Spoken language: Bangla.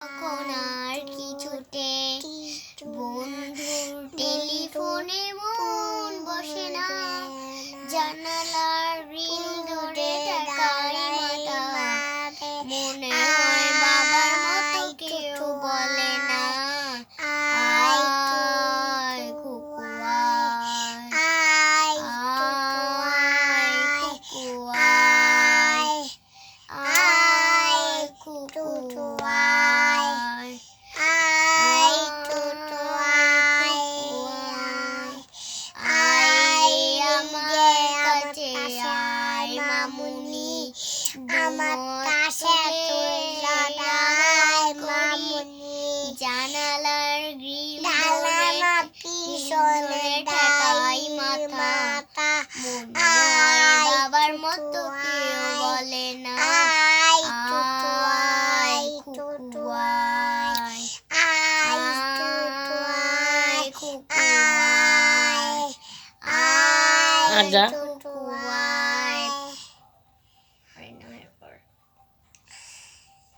তখন আর কিছুতে বন্ধুর টেলিফোনে মন বসে না, জানালার গ্রিল ধরে তাকাই মাথা, মনে হয় বাবার মতো কেউ বলে না, আয় কুকু আয়, আয় কুকু আয়, আয় কুকু আয়, আয় কুকু আয়, আয় আমার কাছে আয় মামুনি, আমার কাছে আয় মামুনি, জানালার গ্রিল ধরে পিছনে ঠেকাই মাথা, মনে হয় বাবার মতো কেউ বলে না, আয় কুকু আয়, আয় কুকু আয়, আয়